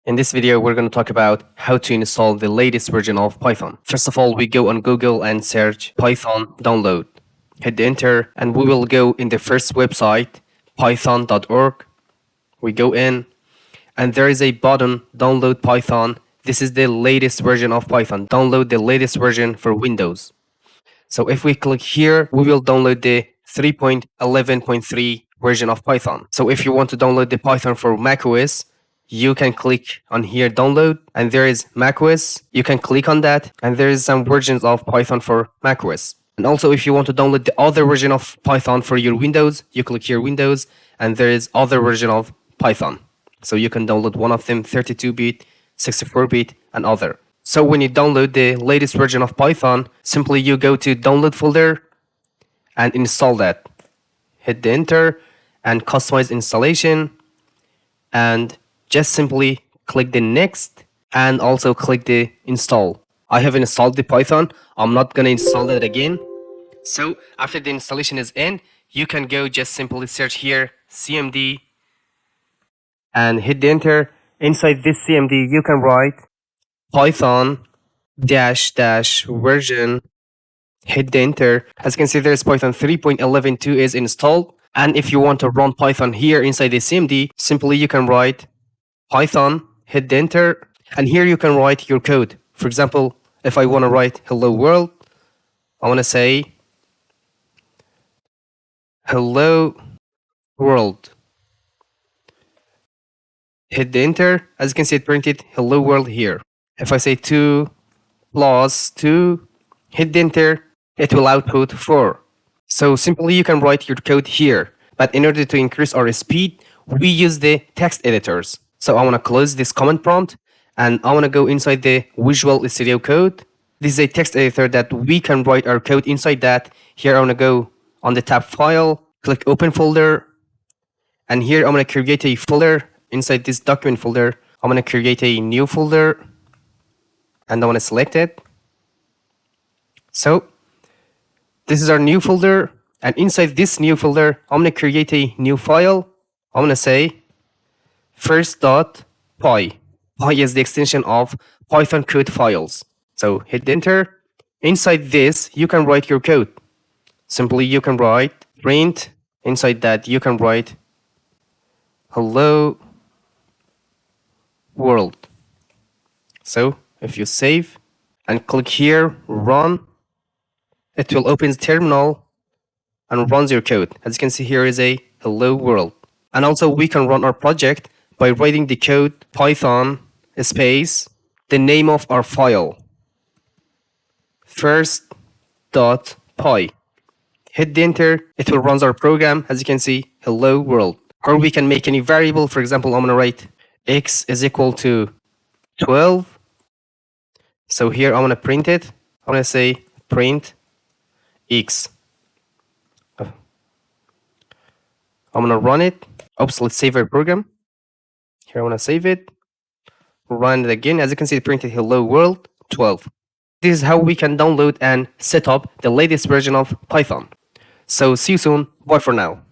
In this video, we're going to talk about how to install the latest version of Python. First of all, we go on Google and search Python download. Hit enter and we will go in the first website, python.org. We go in and there is a button, download Python. This is the latest version of Python. Download the latest version for Windows. So if we click here, we will download the 3.11.3 version of Python. So if you want to download the Python for macOS, you can click on here download and there is macOS. You can click on that and there is some versions of Python for macOS. And also if you want to download the other version of Python for your Windows, you click here Windows and there is other version of Python. So you can download one of them, 32-bit, 64-bit and other. So when you download the latest version of Python, simply you go to download folder and install that. Hit the enter and customize installation and just simply click the next and also click the install. I have installed the Python. I'm not gonna install it again. So after the installation is in, you can go just simply search here cmd and hit the enter. Inside this cmd, you can write Python dash version. Hit the enter. As you can see, there's Python 3.11.2 is installed. And if you want to run Python here inside the cmd, simply you can write Python, hit the enter, and here you can write your code. For example, if I want to write hello world, I want to say hello world. Hit the enter. As you can see, it printed hello world here. If I say 2 plus 2, hit the enter, it will output 4. So simply you can write your code here. But in order to increase our speed, we use the text editors. So I want to close this command prompt and I want to go inside the Visual Studio Code. This is a text editor that we can write our code inside that. Here I want to go on the tab file, click open folder. And here I'm going to create a folder. Inside this document folder, I'm going to create a new folder. And I want to select it. So this is our new folder. And inside this new folder, I'm going to create a new file. I'm going to say first.py. Py is the extension of Python code files. So hit enter. Inside this, you can write your code. Simply you can write print. Inside that, you can write hello world. So if you save and click here, run, it will open the terminal and runs your code. As you can see, here is a hello world. And also we can run our project by writing the code Python space the name of our file first.py. Hit the enter, it will run our program. As you can see, hello world. Or we can make any variable. For example, I'm gonna write x is equal to 12. So here I'm gonna print it. I'm gonna say print x. I'm gonna run it. Oops, let's save our program. Here I want to save it, run it again. As you can see, it printed hello world 12. This is how we can download and set up the latest version of Python. So see you soon. Bye for now.